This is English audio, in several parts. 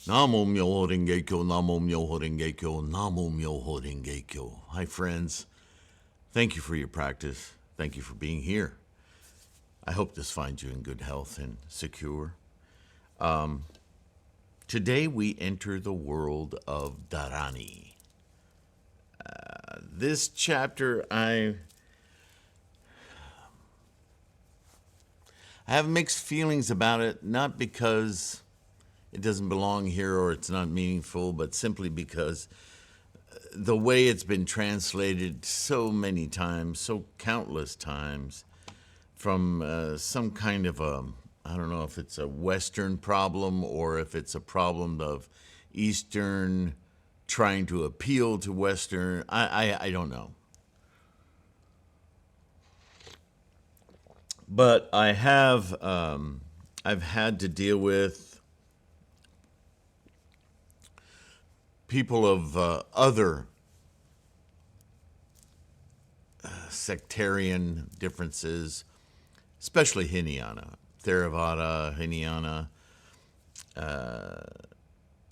Namo Myoho Renge Kyo, Namo Myoho Renge Kyo, Namo Myoho Renge Kyo. Hi, friends. Thank you for your practice. Thank you for being here. I hope this finds you in good health and secure. Today we enter the world of Dharani. This chapter, I have mixed feelings about it, not because it doesn't belong here or it's not meaningful, but simply because the way it's been translated so many times, so countless times, from some kind of I don't know if it's a Western problem or if it's a problem of Eastern trying to appeal to Western. I don't know. But I have, I've had to deal with people of other sectarian differences, especially Hinayana, Theravada, Hinayana,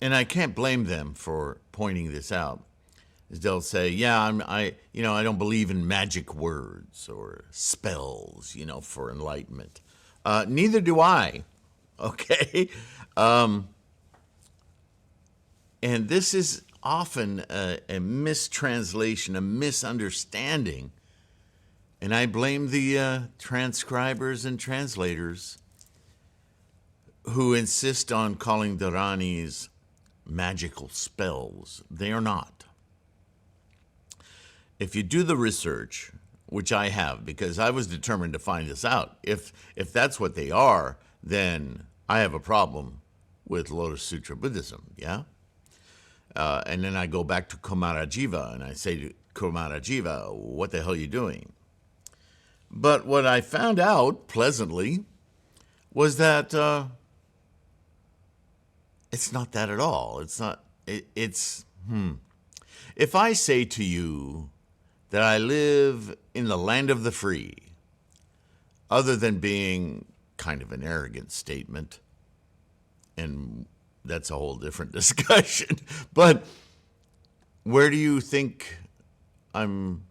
and I can't blame them for pointing this out. They'll say, "Yeah, I don't believe in magic words or spells, for enlightenment." Neither do I. Okay. And this is often a mistranslation, a misunderstanding. And I blame the transcribers and translators who insist on calling Dharanis magical spells. They are not. If you do the research, which I have, because I was determined to find this out, if that's what they are, then I have a problem with Lotus Sutra Buddhism, yeah? And then I go back to Kumarajiva and I say to Kumarajiva, what the hell are you doing? But what I found out, pleasantly, was that it's not that at all. It's not, it's. If I say to you that I live in the land of the free, other than being kind of an arrogant statement, and that's a whole different discussion. But where do you think I'm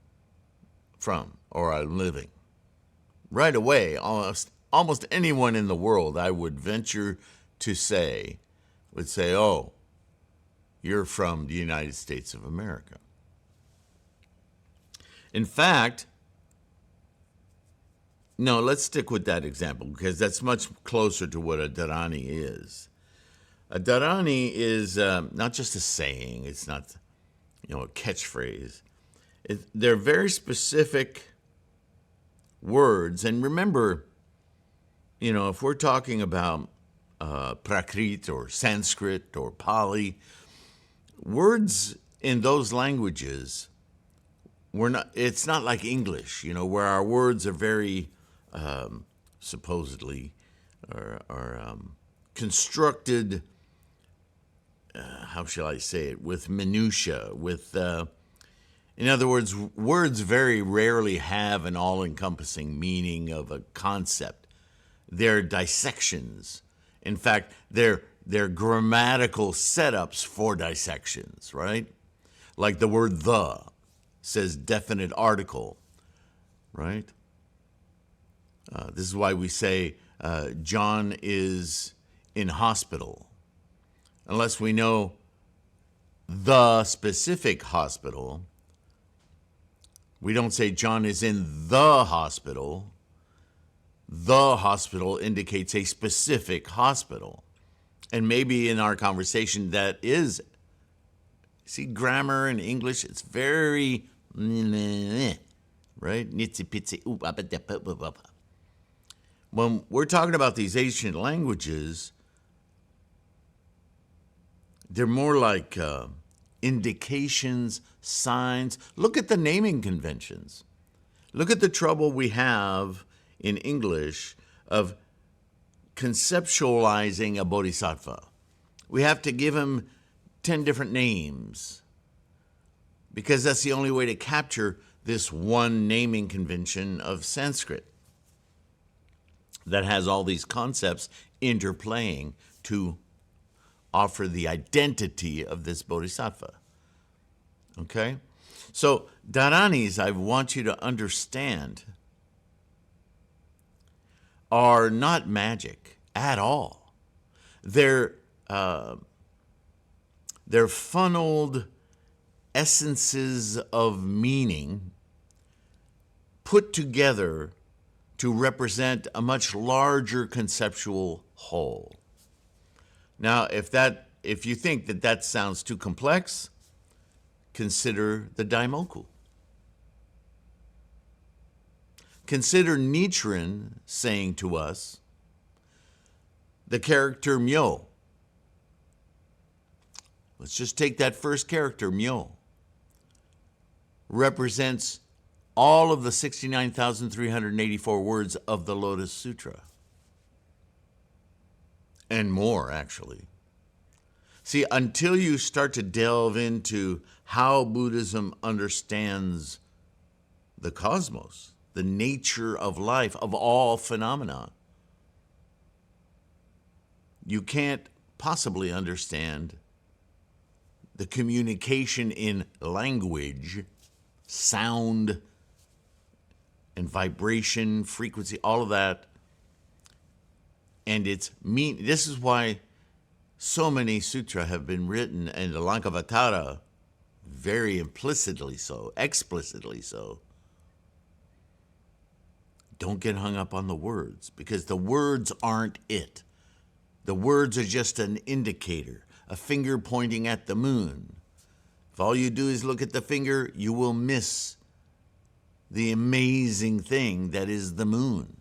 from or I'm living? Right away, almost anyone in the world, I would venture to say, would say, "Oh, you're from the United States of America." In fact, no, let's stick with that example because that's much closer to what a Dharani is. A Dharani is not just a saying. It's not, a catchphrase. They're very specific words. And remember, if we're talking about Prakrit or Sanskrit or Pali, words in those languages, it's not like English, where our words are very supposedly are constructed. How shall I say it? With minutia, in other words, words very rarely have an all-encompassing meaning of a concept. They're dissections. In fact, they're grammatical setups for dissections, right? Like the word "the" says definite article, right? This is why we say John is in hospital. Unless we know the specific hospital, we don't say John is in the hospital. The hospital indicates a specific hospital. And maybe in our conversation that is, see, grammar in English, it's very, right? When we're talking about these ancient languages, they're more like indications, signs. Look at the naming conventions. Look at the trouble we have in English of conceptualizing a bodhisattva. We have to give him 10 different names because that's the only way to capture this one naming convention of Sanskrit that has all these concepts interplaying to offer the identity of this bodhisattva. Okay? So, Dharanis, I want you to understand, are not magic at all. They're funneled essences of meaning put together to represent a much larger conceptual whole. Now, if you think that sounds too complex, consider the Daimoku. Consider Nichiren saying to us, the character Myo. Let's just take that first character, Myo. Represents all of the 69,384 words of the Lotus Sutra. And more, actually. See, until you start to delve into how Buddhism understands the cosmos, the nature of life, of all phenomena, you can't possibly understand the communication in language, sound, and vibration, frequency, all of that. And it's this is why so many sutras have been written, and the Lankavatara, very implicitly so, explicitly so. Don't get hung up on the words, because the words aren't it. The words are just an indicator, a finger pointing at the moon. If all you do is look at the finger, you will miss the amazing thing that is the moon.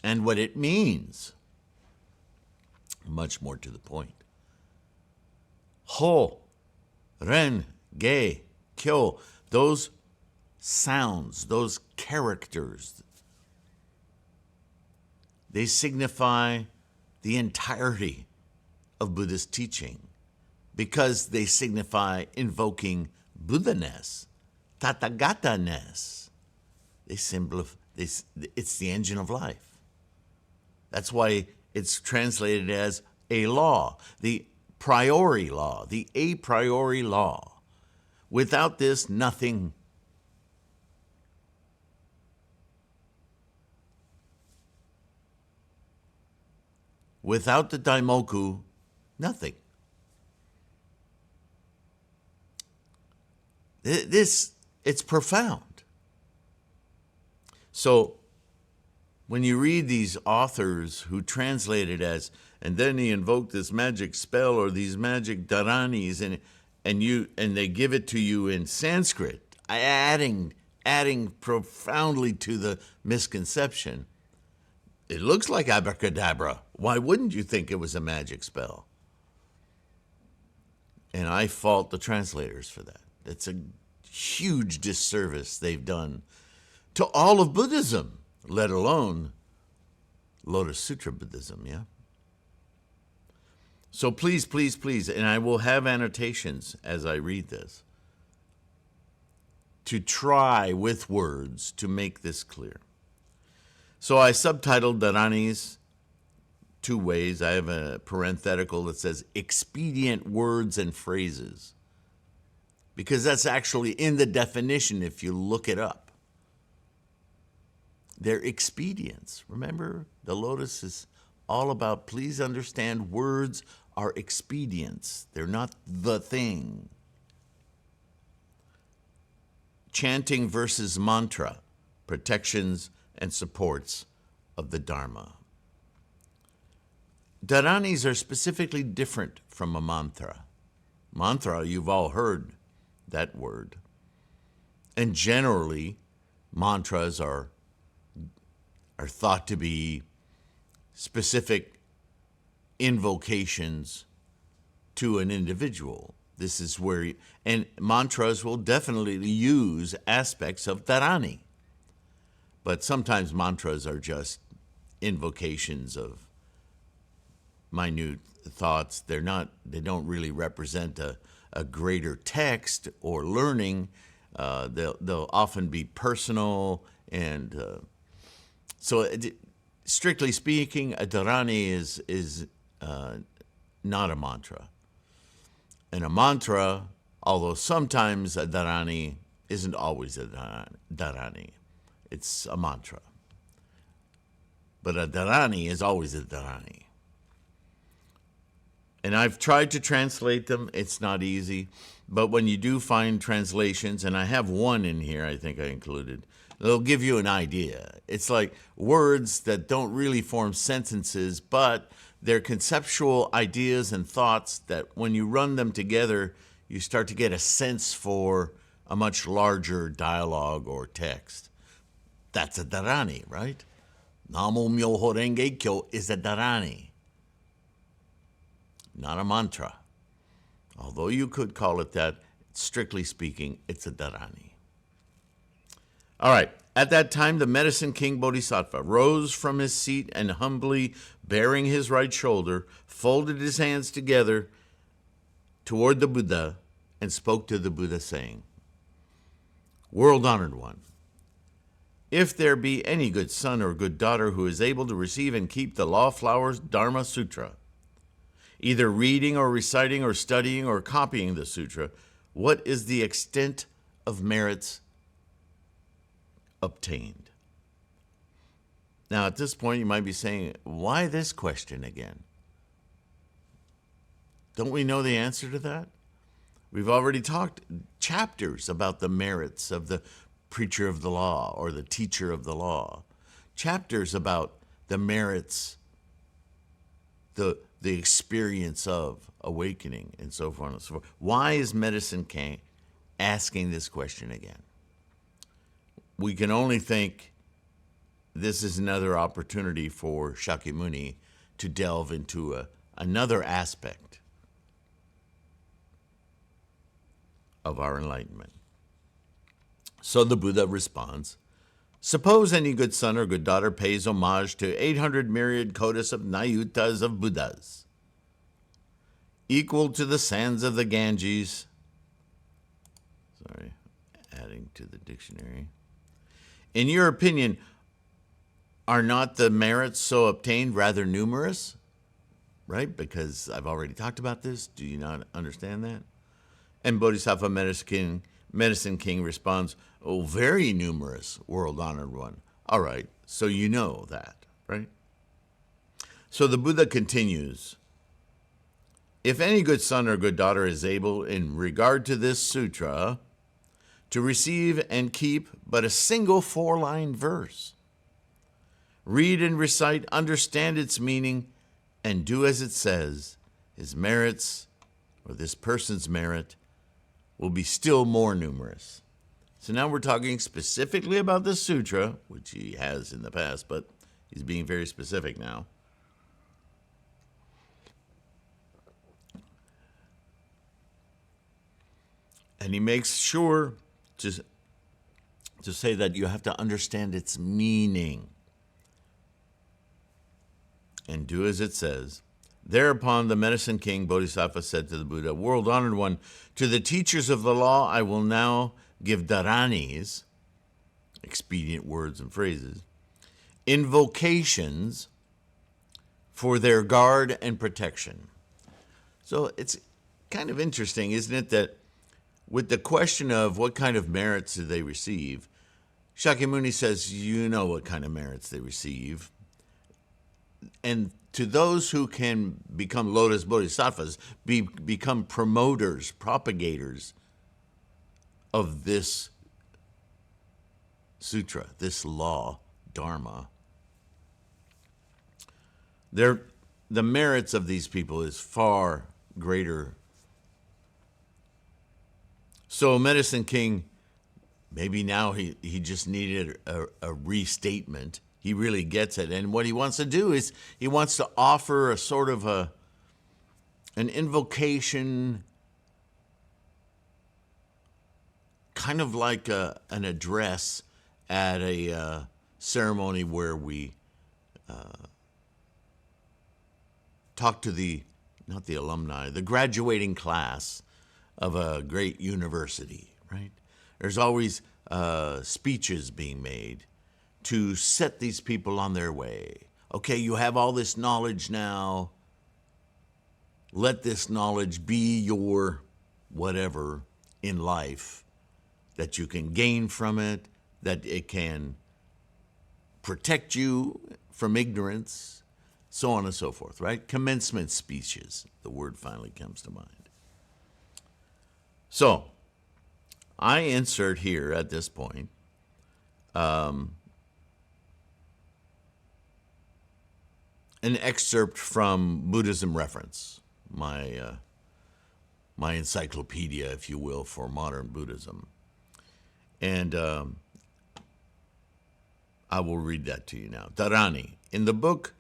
And what it means. Much more to the point. Ho, ren, ge, kyo, those sounds, those characters, they signify the entirety of Buddhist teaching because they signify invoking Buddha-ness, Tathagata-ness. It's the engine of life. That's why it's translated as a law, the priori law, the a priori law. Without this, nothing. Without the Daimoku, nothing. It's profound. So, when you read these authors who translate it as, and then he invoked this magic spell or these magic Dharanis, and they give it to you in Sanskrit, adding profoundly to the misconception. It looks like abracadabra. Why wouldn't you think it was a magic spell? And I fault the translators for that. It's a huge disservice they've done to all of Buddhism, let alone Lotus Sutra Buddhism, yeah? So please, please, please, and I will have annotations as I read this, to try with words to make this clear. So I subtitled Dharanis two ways. I have a parenthetical that says expedient words and phrases, because that's actually in the definition if you look it up. They're expedients. Remember, the Lotus is all about, please understand, words are expedients. They're not the thing. Chanting versus mantra, protections and supports of the Dharma. Dharanis are specifically different from a mantra. Mantra, you've all heard that word. And generally, mantras are thought to be specific invocations to an individual. This is where, and mantras will definitely use aspects of Dharani. But sometimes mantras are just invocations of minute thoughts. They don't really represent a greater text or learning. They'll often be personal, and so strictly speaking, a Dharani is not a mantra. And a mantra, although sometimes a dharani, isn't always a dharani. It's a mantra. But a dharani is always a dharani. And I've tried to translate them. It's not easy. But when you do find translations, and I have one in here I think I included, they'll give you an idea. It's like words that don't really form sentences, but they're conceptual ideas and thoughts that when you run them together, you start to get a sense for a much larger dialogue or text. That's a dharani, right? Namo Myoho Renge Kyo is a dharani, not a mantra. Although you could call it that, strictly speaking, it's a dharani. All right. At that time, the medicine king Bodhisattva rose from his seat and humbly baring his right shoulder, folded his hands together toward the Buddha and spoke to the Buddha saying, World-honored one, if there be any good son or good daughter who is able to receive and keep the Law Flowers Dharma Sutra, either reading or reciting or studying or copying the sutra, what is the extent of merits obtained? Now, at this point, you might be saying, why this question again? Don't we know the answer to that? We've already talked chapters about the merits of the preacher of the law or the teacher of the law. Chapters about the merits, the experience of awakening, and so forth and so forth. Why is Medicine King asking this question again? We can only think this is another opportunity for Shakyamuni to delve into another aspect of our enlightenment. So the Buddha responds, suppose any good son or good daughter pays homage to 800 myriad kotis of nayutas of Buddhas, equal to the sands of the Ganges. Sorry, adding to the dictionary. In your opinion, are not the merits so obtained rather numerous? Right? Because I've already talked about this. Do you not understand that? And Bodhisattva Medicine King responds, oh, very numerous, world-honored one. All right, so you know that, right? So the Buddha continues, if any good son or good daughter is able, in regard to this sutra, to receive and keep but a single 4-line verse, read and recite, understand its meaning, and do as it says, his merits, or this person's merit, will be still more numerous. So now we're talking specifically about the sutra, which he has in the past, but he's being very specific now. And he makes sure to say that you have to understand its meaning. And do as it says. Thereupon the Medicine King Bodhisattva said to the Buddha, world-honored one, to the teachers of the law I will now give dharanis, expedient words and phrases, invocations for their guard and protection. So it's kind of interesting, isn't it, that with the question of what kind of merits do they receive, Shakyamuni says, you know what kind of merits they receive. And to those who can become Lotus Bodhisattvas, become promoters, propagators of this sutra, this law, Dharma, the merits of these people is far greater. So Medicine King, maybe now he just needed a restatement. He really gets it. And what he wants to do is he wants to offer a sort of an invocation, kind of like an address at a ceremony where we talk to the alumni, the graduating class of a great university, right? There's always speeches being made to set these people on their way. Okay, you have all this knowledge now. let this knowledge be your whatever in life, that you can gain from it, that it can protect you from ignorance, so on and so forth, right? Commencement speeches, the word finally comes to mind. So, I insert here at this point an excerpt from Buddhism Reference, my encyclopedia, if you will, for modern Buddhism. And I will read that to you now. Dharani. In the book,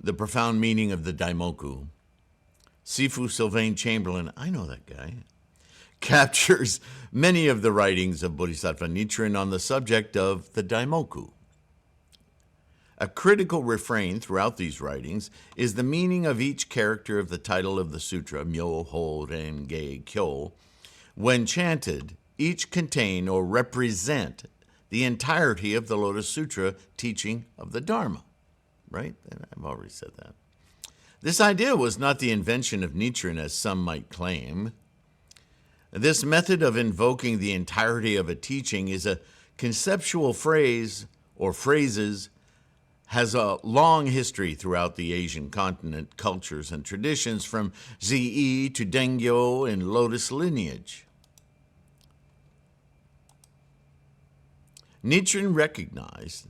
The Profound Meaning of the Daimoku, Sifu Sylvain Chamberlain, I know that guy, captures many of the writings of Bodhisattva Nichiren on the subject of the Daimoku. A critical refrain throughout these writings is the meaning of each character of the title of the sutra, Myoho Renge Kyo. When chanted, each contain or represent the entirety of the Lotus Sutra teaching of the Dharma. Right? I've already said that. This idea was not the invention of Nichiren, as some might claim. This method of invoking the entirety of a teaching is a conceptual phrase or phrases, has a long history throughout the Asian continent, cultures and traditions, from Zi to Dengyo and Lotus lineage. Nichiren recognized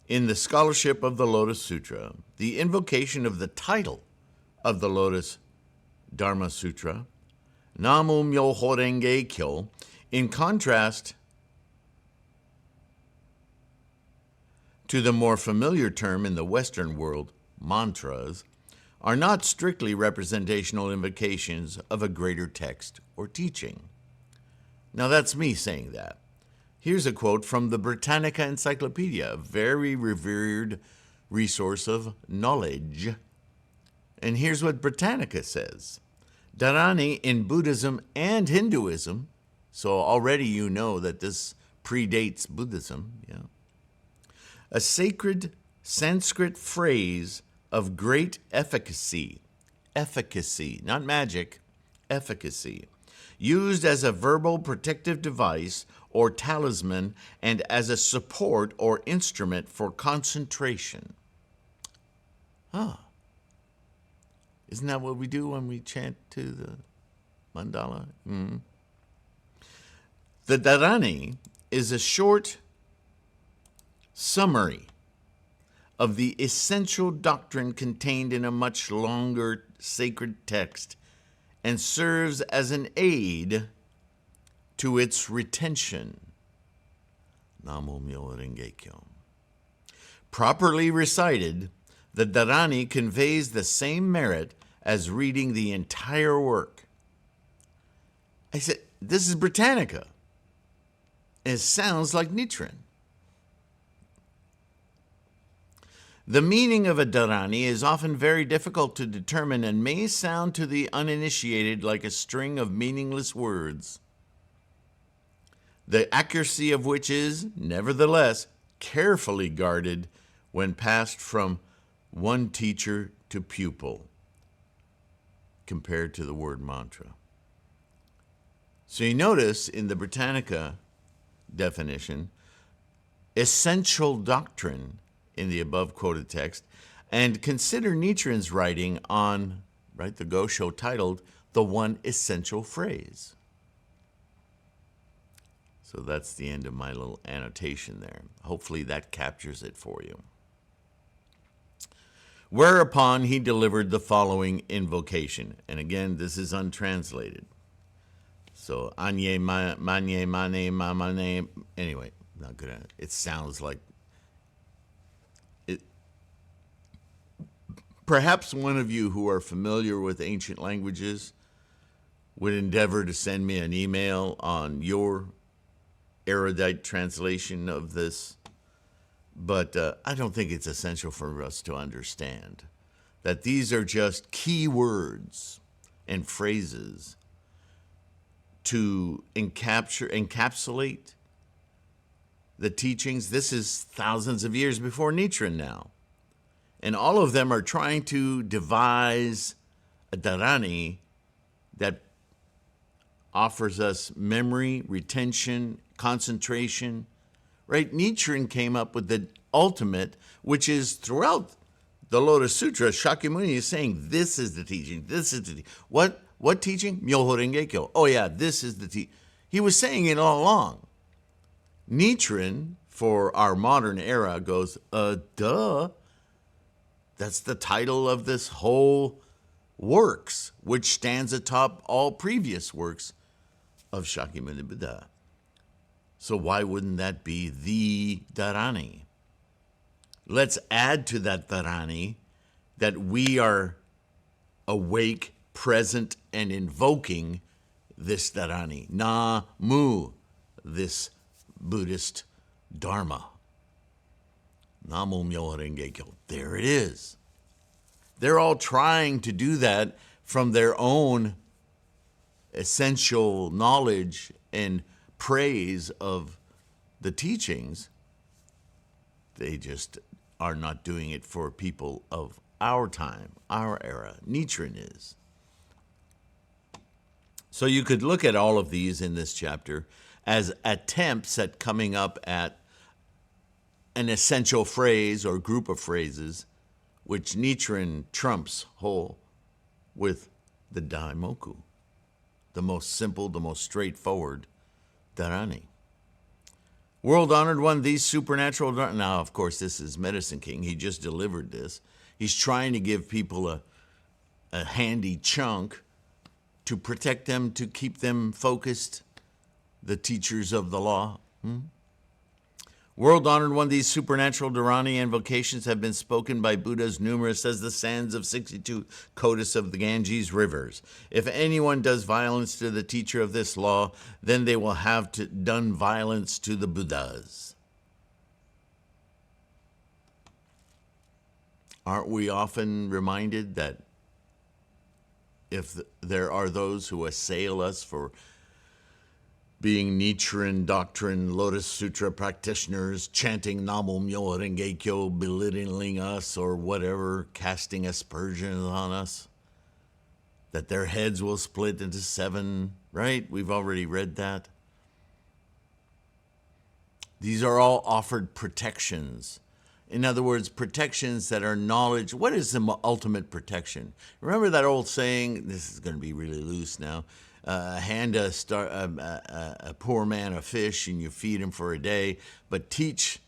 in the scholarship of the Lotus Sutra the invocation of the title of the Lotus Dharma Sutra, Namu Myoho Renge Kyo, in contrast to the more familiar term in the Western world, mantras, are not strictly representational invocations of a greater text or teaching. Now that's me saying that. Here's a quote from the Britannica Encyclopedia, a very revered resource of knowledge. And here's what Britannica says. Dharani in Buddhism and Hinduism, so already you know that this predates Buddhism, a sacred Sanskrit phrase of great efficacy, not magic, efficacy, used as a verbal protective device or talisman and as a support or instrument for concentration. Isn't that what we do when we chant to the mandala? The Dharani is a short summary of the essential doctrine contained in a much longer sacred text and serves as an aid to its retention. Namo Myoho Renge Kyo. Properly recited, the Dharani conveys the same merit as reading the entire work. I said, this is Britannica. It sounds like Nichiren. The meaning of a Dharani is often very difficult to determine and may sound to the uninitiated like a string of meaningless words, the accuracy of which is, nevertheless, carefully guarded when passed from one teacher to pupil, compared to the word mantra. So you notice in the Britannica definition, essential doctrine in the above quoted text, and consider Nichiren's writing on, the Gosho titled, The One Essential Phrase. So that's the end of my little annotation there. Hopefully that captures it for you. Whereupon he delivered the following invocation. And again, this is untranslated. So, anye, manye, mane, mamane. Anyway, not good at it. It sounds like it. Perhaps one of you who are familiar with ancient languages would endeavor to send me an email on your erudite translation of this. But I don't think it's essential for us to understand that these are just key words and phrases to encapsulate the teachings. This is thousands of years before Nichiren now. And all of them are trying to devise a Dharani that offers us memory, retention, concentration, right? Nichiren came up with the ultimate, which is throughout the Lotus Sutra. Shakyamuni is saying, this is the teaching, this is the teaching. What teaching? Myoho Renge-kyo. Oh yeah, this is the teaching. He was saying it all along. Nichiren, for our modern era, goes, duh. That's the title of this whole works, which stands atop all previous works of Shakyamuni Buddha. So why wouldn't that be the Dharani? Let's add to that Dharani that we are awake, present, and invoking this Dharani. Na-mu, this Buddhist Dharma. Namo Myoho Renge-kyo. There it is. They're all trying to do that from their own essential knowledge and praise of the teachings. They just are not doing it for people of our time, our era. Nichiren is. So you could look at all of these in this chapter as attempts at coming up at an essential phrase or group of phrases, which Nichiren trumps whole with the Daimoku, the most simple, the most straightforward Dharani. World honored one, these supernatural. Now, of course, this is Medicine King. He just delivered this. He's trying to give people a handy chunk to protect them, to keep them focused, the teachers of the law. World honored one, these supernatural Dharani invocations have been spoken by Buddhas numerous as the sands of 62 Kodas of the Ganges rivers. If anyone does violence to the teacher of this law, then they will have done violence to the Buddhas. Aren't we often reminded that if there are those who assail us for being Nichiren doctrine, Lotus Sutra practitioners, chanting Namo Myoho Renge-kyo, belittling us or whatever, casting aspersions on us, that their heads will split into 7, right? We've already read that. These are all offered protections. In other words, protections that are knowledge. What is the ultimate protection? Remember that old saying, this is going to be really loose now, hand a poor man a fish and you feed him for a day, but teach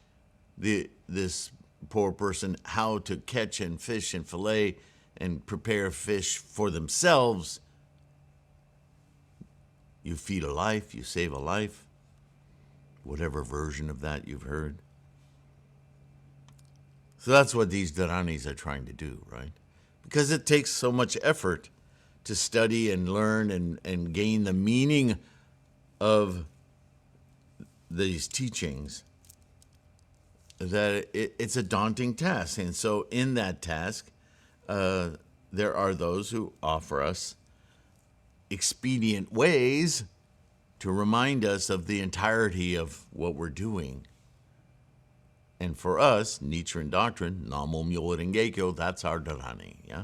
this poor person how to catch and fish and fillet and prepare fish for themselves. You feed a life, you save a life, whatever version of that you've heard. So that's what these Dharanis are trying to do, right? Because it takes so much effort to study and learn and gain the meaning of these teachings, that it's a daunting task. And so in that task, there are those who offer us expedient ways to remind us of the entirety of what we're doing. And for us, Nichiren doctrine, Namo Myoho Renge-kyo, that's our Dharani, yeah?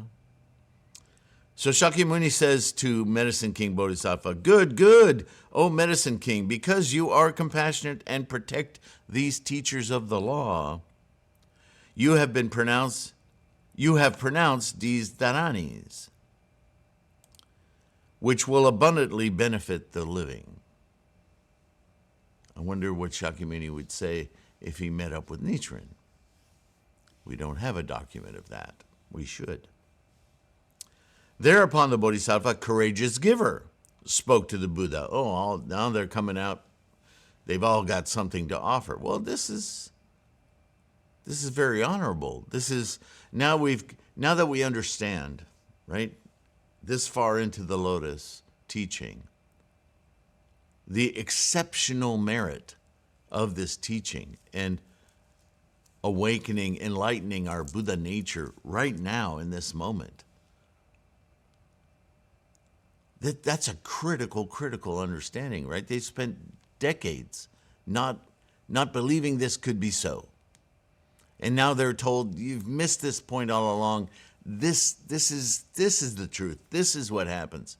So Shakyamuni says to Medicine King Bodhisattva, good, good, O Medicine King, because you are compassionate and protect these teachers of the law, you have pronounced these Dharanis, which will abundantly benefit the living. I wonder what Shakyamuni would say if he met up with Nichiren. We don't have a document of that. We should. Thereupon the Bodhisattva, courageous giver, spoke to the Buddha. Oh, now they're coming out. They've all got something to offer. Well, this is very honorable. This is now that we understand, right, this far into the Lotus teaching, the exceptional merit of this teaching and awakening, enlightening our Buddha nature right now in this moment. That's a critical understanding, right? They spent decades not believing this could be so. And now they're told, you've missed this point all along. This is the truth. This is what happens.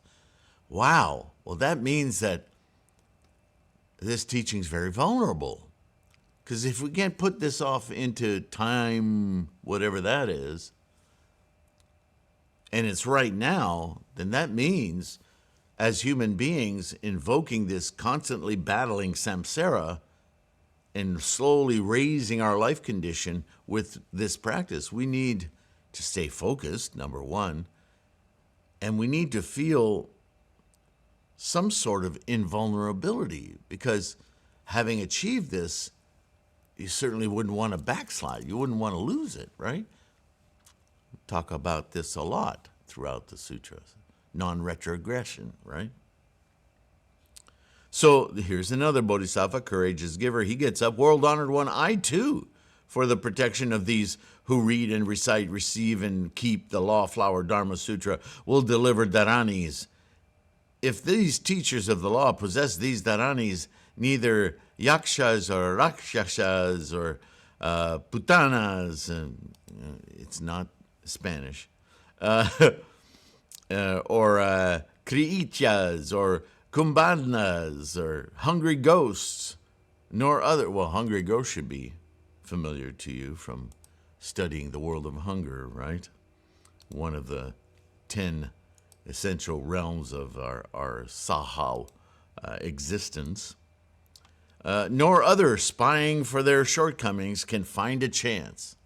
Wow. Well, that means that this teaching is very vulnerable. Because if we can't put this off into time, whatever that is, and it's right now, then that means, as human beings, invoking this constantly battling samsara and slowly raising our life condition with this practice, we need to stay focused, number one, and we need to feel some sort of invulnerability, because having achieved this, you certainly wouldn't want to backslide. You wouldn't want to lose it, right? We talk about this a lot throughout the sutras. Non-retrogression, right? So here's another bodhisattva, courageous giver. He gets up, world-honored one, I too, for the protection of these who read and recite, receive, and keep the Law Flower Dharma Sutra, will deliver Dharanis. If these teachers of the law possess these Dharanis, neither yakshas or rakshasas or putanas, and it's not Spanish, or kriityas or kumbhanas or hungry ghosts, nor other, well, hungry ghosts should be familiar to you from studying the world of hunger, right? One of the 10 essential realms of our sahau existence. Nor other spying for their shortcomings can find a chance.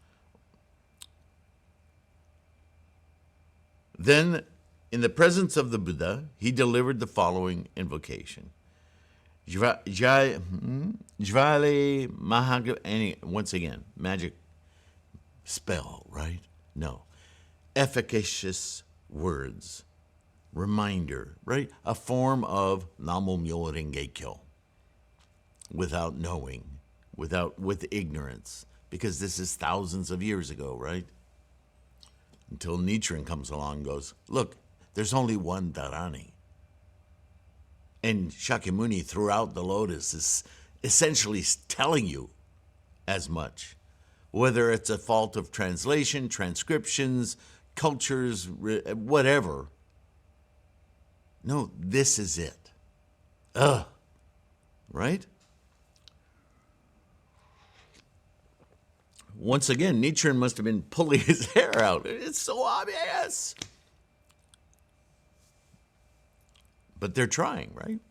Then, in the presence of the Buddha, he delivered the following invocation. Jvale Mahag... Once again, magic spell, right? No. Efficacious words. Reminder, right? A form of Namo Myoho Renge Kyo. Without knowing, with ignorance. Because this is thousands of years ago, right? Until Nichiren comes along and goes, look, there's only one Dharani. And Shakyamuni throughout the Lotus is essentially telling you as much. Whether it's a fault of translation, transcriptions, cultures, whatever. No, this is it. Right? Once again, Nichiren must have been pulling his hair out. It's so obvious. But they're trying, right?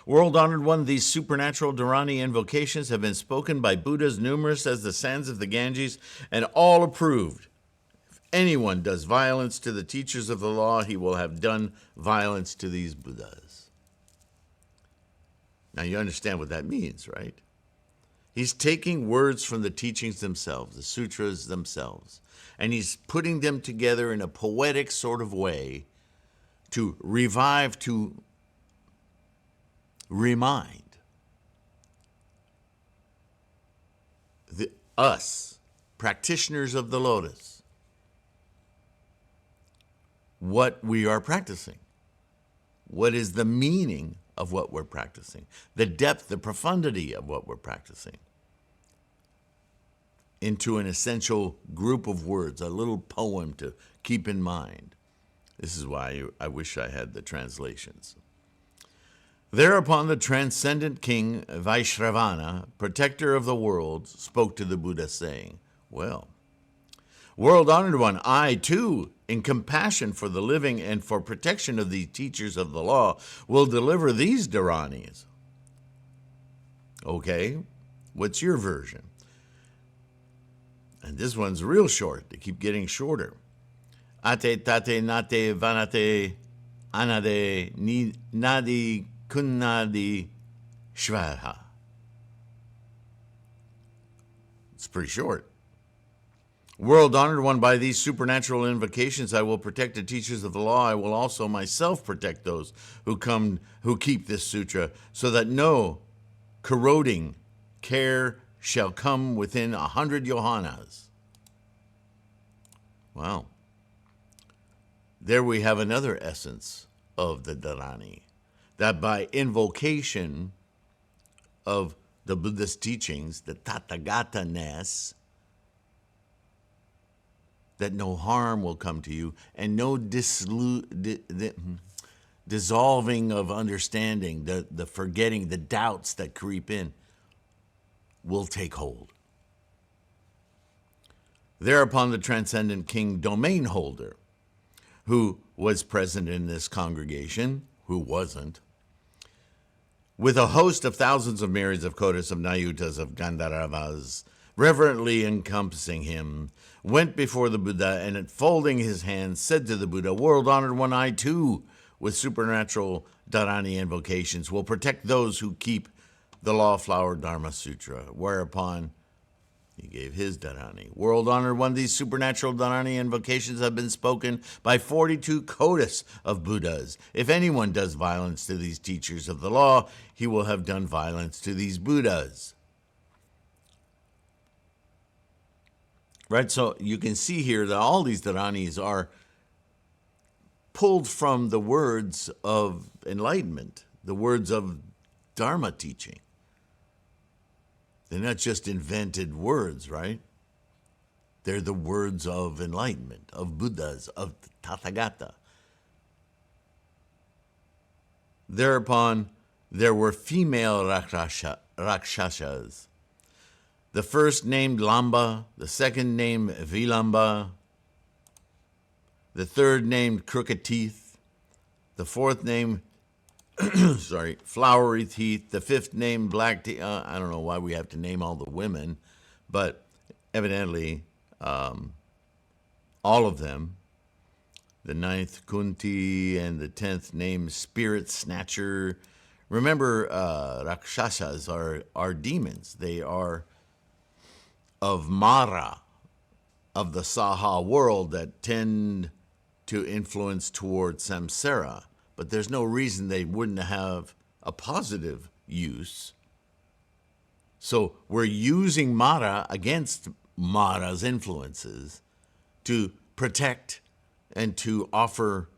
World-honored one, these supernatural Dharani invocations have been spoken by Buddhas numerous as the sands of the Ganges, and all approved. If anyone does violence to the teachers of the law, he will have done violence to these Buddhas. Now you understand what that means, right? He's taking words from the teachings themselves, the sutras themselves, and he's putting them together in a poetic sort of way to revive, to remind us, practitioners of the Lotus, what we are practicing. What is the meaning of what we're practicing? The depth, the profundity of what we're practicing. Into an essential group of words, a little poem to keep in mind. This is why I wish I had the translations. Thereupon the transcendent king Vaishravana, protector of the world, spoke to the Buddha, saying, well, world-honored one, I too, in compassion for the living and for protection of the teachers of the law, will deliver these Dharanis. Okay, what's your version? And this one's real short. They keep getting shorter. Ate tate nate vanate anade nadi kunnadi shvaha. It's pretty short. World-honored one, by these supernatural invocations, I will protect the teachers of the law. I will also myself protect those who keep this sutra, so that no corroding care shall come within 100 yohanas. Wow. There we have another essence of the Dharani, that by invocation of the Buddhist teachings, the Tathagata-ness, that no harm will come to you and no dissolving of understanding, the forgetting, the doubts that creep in will take hold. Thereupon the transcendent king domain holder, who was present in this congregation, who wasn't, with a host of thousands of myriads of kotas, of nayutas, of gandharvas, reverently encompassing him, went before the Buddha, and folding his hands, said to the Buddha, "World-honored one, I too, with supernatural Dharani invocations, will protect those who keep the Law-Flower Dharma Sutra." Whereupon he gave his Dharani. "World-honored one, these supernatural Dharani invocations have been spoken by 42 kotas of Buddhas. If anyone does violence to these teachers of the law, he will have done violence to these Buddhas." Right, so you can see here that all these Dharanis are pulled from the words of enlightenment, the words of Dharma teaching. They're not just invented words, right? They're the words of enlightenment, of Buddhas, of Tathagata. Thereupon, there were female Rakshasas. The first named Lamba, the second named Vilamba, the third named Crooked Teeth, the fourth named Flowery Teeth, the fifth named Black Teeth. I don't know why we have to name all the women, but evidently all of them. The ninth Kunti and the 10th named Spirit Snatcher. Remember, Rakshasas are demons. They are of Mara, of the Saha world, that tend to influence toward samsara. But there's no reason they wouldn't have a positive use. So we're using Mara against Mara's influences to protect and to offer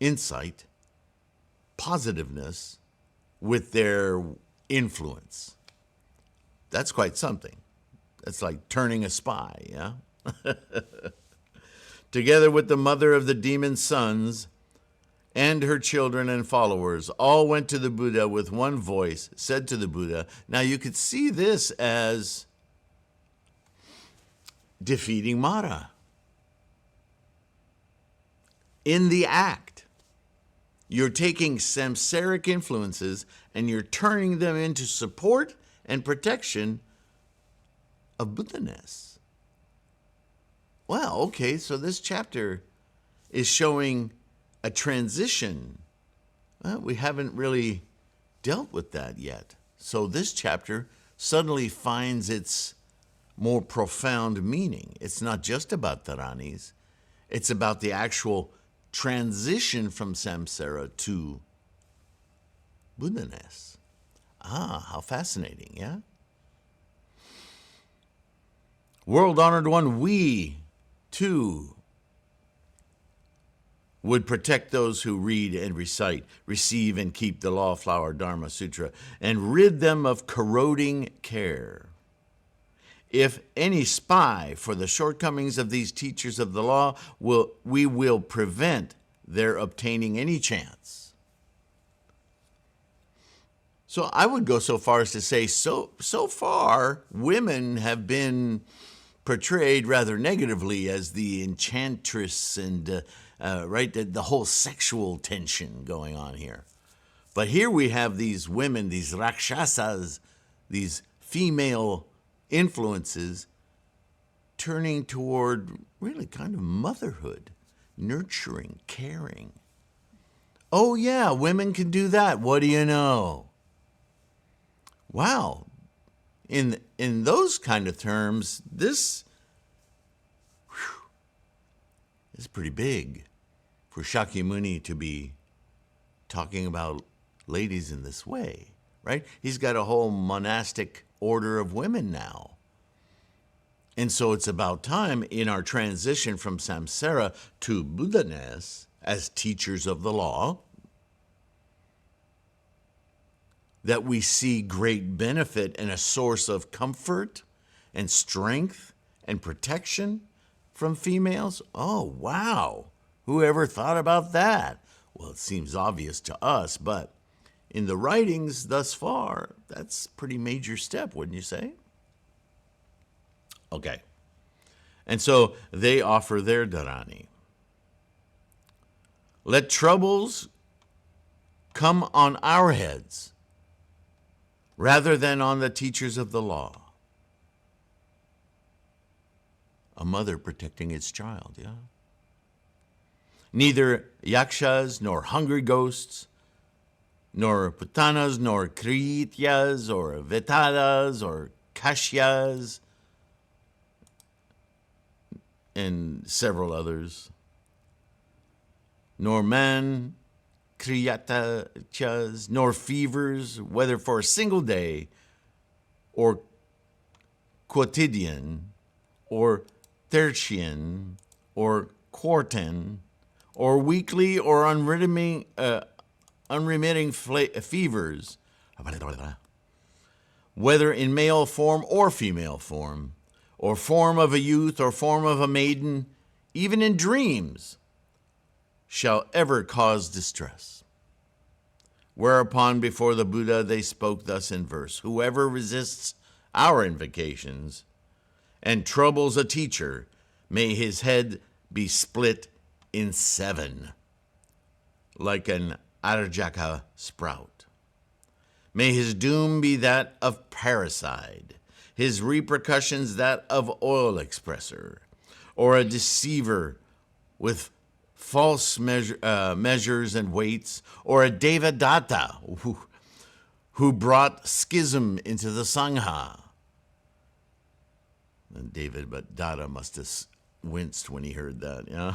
insight, positiveness with their influence. That's quite something. That's like turning a spy, yeah? Together with the mother of the demon sons and her children and followers, all went to the Buddha with one voice, said to the Buddha. Now you could see this as defeating Mara. In the act, you're taking samsaric influences and you're turning them into support and protection of Buddha-ness. Well, okay, so this chapter is showing a transition. Well, we haven't really dealt with that yet. So this chapter suddenly finds its more profound meaning. It's not just about Dharanis. It's about the actual transition from samsara to Buddha-ness. How fascinating, yeah? World-honored one, we, too, would protect those who read and recite, receive and keep the Law-Flower Dharma Sutra, and rid them of corroding care. If any spy for the shortcomings of these teachers of the law, we will prevent their obtaining any chance. So I would go so far as to say, so far, women have been portrayed rather negatively as the enchantress and the whole sexual tension going on here. But here we have these women, these rakshasas, these female influences turning toward really kind of motherhood, nurturing, caring. Oh yeah, women can do that. What do you know? Wow. In those kind of terms, this is pretty big for Shakyamuni to be talking about ladies in this way, right? He's got a whole monastic order of women now. And so it's about time in our transition from samsara to Buddha-ness as teachers of the law, that we see great benefit and a source of comfort and strength and protection from females? Oh, wow. Who ever thought about that? Well, it seems obvious to us, but in the writings thus far, that's a pretty major step, wouldn't you say? Okay. And so they offer their Dharani. Let troubles come on our heads rather than on the teachers of the law. A mother protecting its child, yeah? Neither yakshas, nor hungry ghosts, nor putanas, nor krityas, or vetadas, or kashyas, and several others, nor man, kriyatachas, nor fevers, whether for a single day, or quotidian, or tertian, or quartan, or weekly, or unremitting fevers, whether in male form or female form, or form of a youth, or form of a maiden, even in dreams, shall ever cause distress. Whereupon before the Buddha they spoke thus in verse: whoever resists our invocations and troubles a teacher, may his head be split in 7, like an arjaka sprout. May his doom be that of parricide, his repercussions that of oil expresser, or a deceiver with false measures and weights, or a devadatta who brought schism into the Sangha. And Devadatta must have winced when he heard that. Yeah?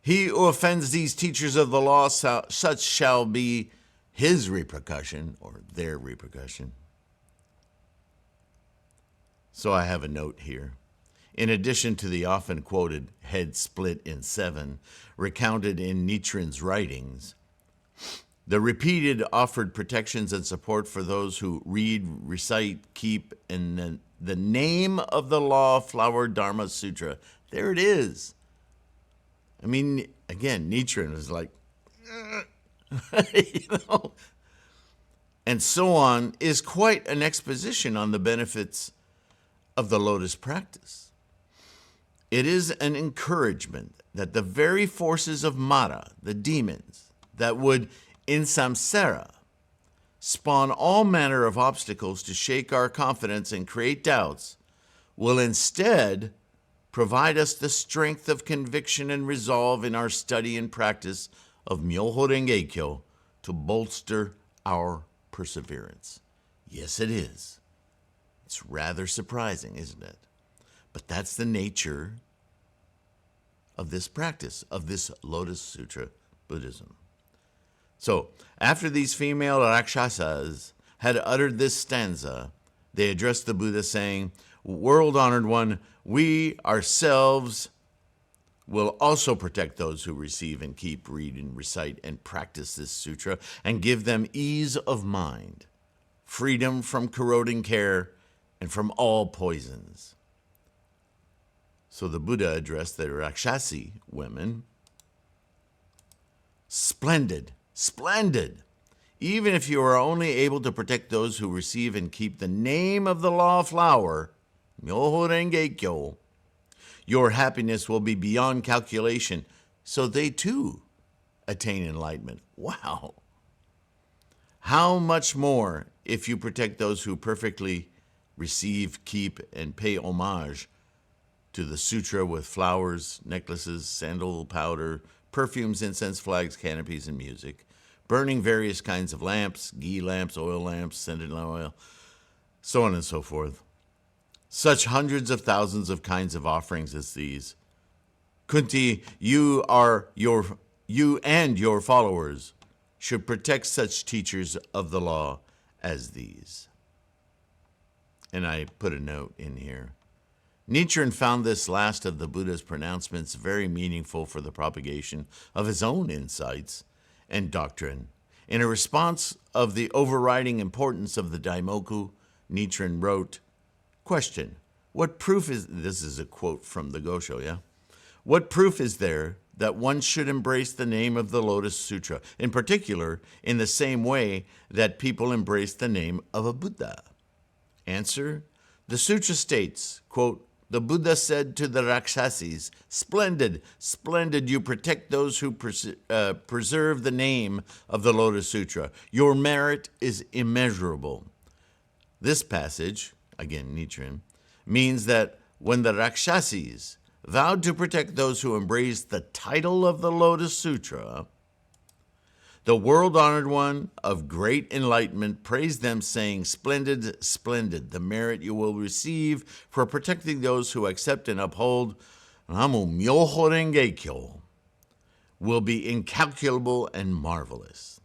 He who offends these teachers of the law, such shall be his repercussion, or their repercussion. So I have a note here. In addition to the often quoted head split in 7, recounted in Nichiren's writings, the repeated offered protections and support for those who read, recite, keep in the name of the law flower Dharma Sutra. There it is. I mean, again, Nichiren was like, and so on, is quite an exposition on the benefits of the Lotus practice. It is an encouragement that the very forces of Mara, the demons, that would, in samsara, spawn all manner of obstacles to shake our confidence and create doubts, will instead provide us the strength of conviction and resolve in our study and practice of Myoho Renge Kyo to bolster our perseverance. Yes, it is. It's rather surprising, isn't it? But that's the nature of this practice, of this Lotus Sutra Buddhism. So, after these female Rakshasas had uttered this stanza, they addressed the Buddha saying, "World-honored one, we ourselves will also protect those who receive and keep, read, and recite, and practice this sutra, and give them ease of mind, freedom from corroding care, and from all poisons." So the Buddha addressed the Rakshasi women. Splendid, splendid. Even if you are only able to protect those who receive and keep the name of the law flower, Myoho Renge Kyo, your happiness will be beyond calculation, so they too attain enlightenment. Wow. How much more if you protect those who perfectly receive, keep, and pay homage to the sutra with flowers, necklaces, sandal powder, perfumes, incense, flags, canopies, and music, burning various kinds of lamps, ghee lamps, oil lamps, scented oil, so on and so forth. Such hundreds of thousands of kinds of offerings as these. Kunti, you and your followers should protect such teachers of the law as these. And I put a note in here. Nichiren found this last of the Buddha's pronouncements very meaningful for the propagation of his own insights and doctrine, In a response of the overriding importance of the Daimoku, Nichiren wrote, question, what proof is, this is a quote from the Gosho, yeah? What proof is there that one should embrace the name of the Lotus Sutra, in particular, in the same way that people embrace the name of a Buddha? Answer, the sutra states, quote, the Buddha said to the Rakshasis, splendid, splendid, you protect those who preserve the name of the Lotus Sutra. Your merit is immeasurable. This passage, again Nichiren, means that when the Rakshasis vowed to protect those who embraced the title of the Lotus Sutra, the world-honored one of great enlightenment praised them, saying, splendid, splendid, the merit you will receive for protecting those who accept and uphold Namu Myoho Renge Kyo will be incalculable and marvelous.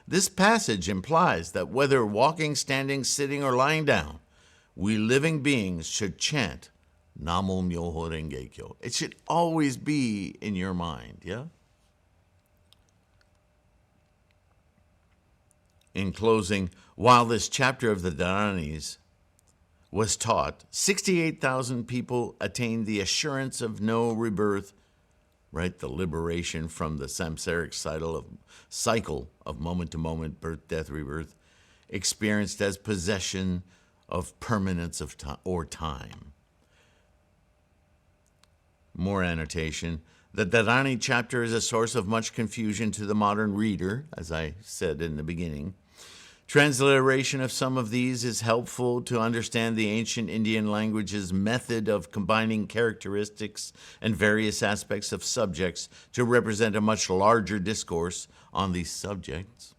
This passage implies that whether walking, standing, sitting, or lying down, we living beings should chant Namu Myoho Renge Kyo. It should always be in your mind, yeah? In closing, while this chapter of the Dharanis was taught, 68,000 people attained the assurance of no rebirth, right? The liberation from the samsaric cycle of moment-to-moment birth, death, rebirth, experienced as possession of permanence of time or time. More annotation. The Dharani chapter is a source of much confusion to the modern reader, as I said in the beginning. Transliteration of some of these is helpful to understand the ancient Indian language's method of combining characteristics and various aspects of subjects to represent a much larger discourse on these subjects.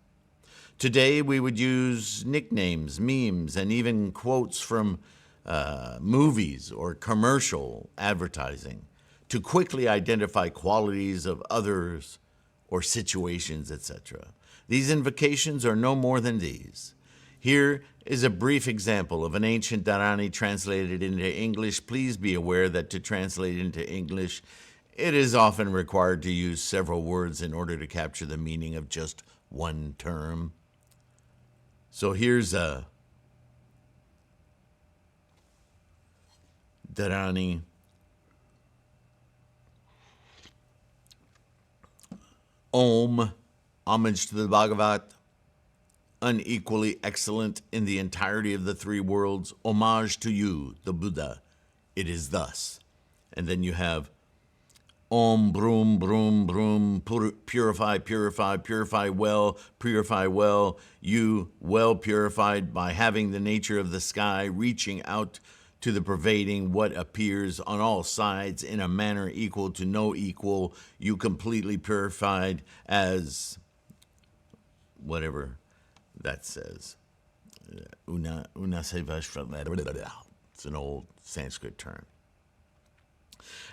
Today, we would use nicknames, memes, and even quotes from movies or commercial advertising to quickly identify qualities of others or situations, etc. These invocations are no more than these. Here is a brief example of an ancient Dharani translated into English. Please be aware that to translate into English, it is often required to use several words in order to capture the meaning of just one term. So here's a Dharani. Om, homage to the Bhagavat, unequally excellent in the entirety of the three worlds, homage to you, the Buddha, it is thus. And then you have Om, Brum, Brum, Brum, purify, purify, purify well, you well purified by having the nature of the sky, reaching out to the pervading what appears on all sides in a manner equal to no equal, you completely purified as whatever that says. It's an old Sanskrit term.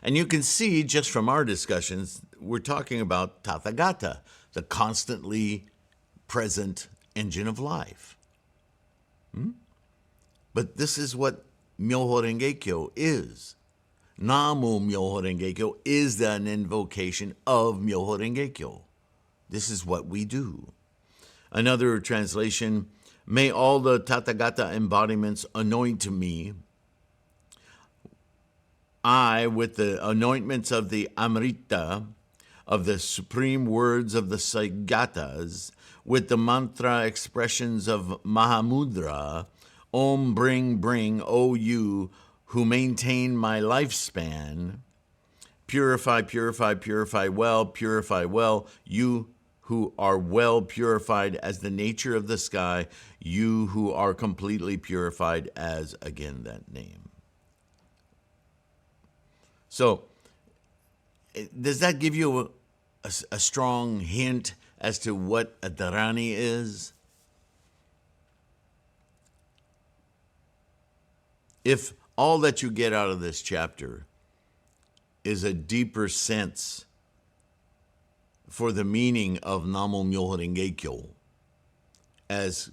And you can see just from our discussions, we're talking about Tathagata, the constantly present engine of life. But this is what Myoho Renge Kyo is. Namu Myoho Renge Kyo is an invocation of Myoho Renge Kyo. This is what we do. Another translation, may all the Tathagata embodiments anoint me. I, with the anointments of the Amrita, of the supreme words of the Saigatas, with the mantra expressions of Mahamudra, Om, bring, O you who maintain my lifespan, purify, purify, purify well, you who are well purified as the nature of the sky, you who are completely purified as, again, that name. So, does that give you a strong hint as to what a Dharani is? If all that you get out of this chapter is a deeper sense for the meaning of Namu Myoho Renge Kyo as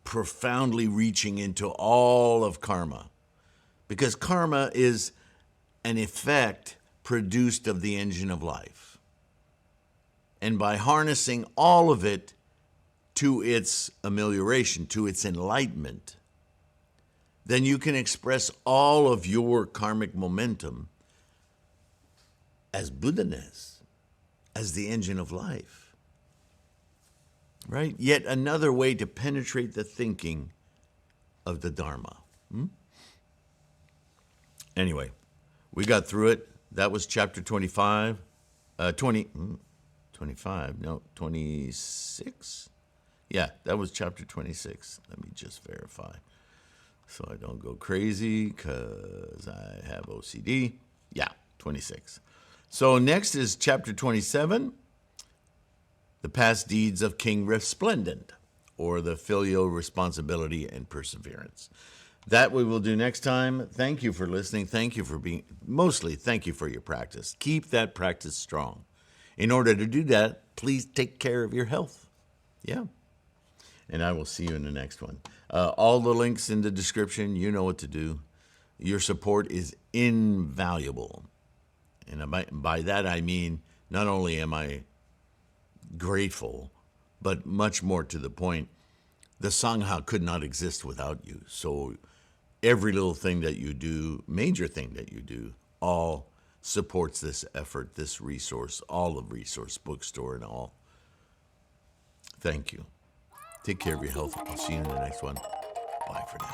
profoundly reaching into all of karma, because karma is an effect produced of the engine of life. And by harnessing all of it to its amelioration, to its enlightenment, then you can express all of your karmic momentum as Buddha-ness, as the engine of life. Right? Yet another way to penetrate the thinking of the Dharma. Anyway, we got through it. That was chapter 25. 26? Yeah, that was chapter 26. Let me just verify so I don't go crazy because I have OCD. Yeah, 26. So next is chapter 27, the past deeds of King Resplendent, or the filial responsibility and perseverance. That we will do next time. Thank you for listening. Thank you for thank you for your practice. Keep that practice strong. In order to do that, please take care of your health. Yeah. And I will see you in the next one. All the links in the description. You know what to do. Your support is invaluable. And by that I mean, not only am I grateful, but much more to the point, the Sangha could not exist without you. So every little thing that you do, major thing that you do, all supports this effort, this resource, all of Resource Bookstore and all. Thank you. Take care of your health. I'll see you in the next one. Bye for now.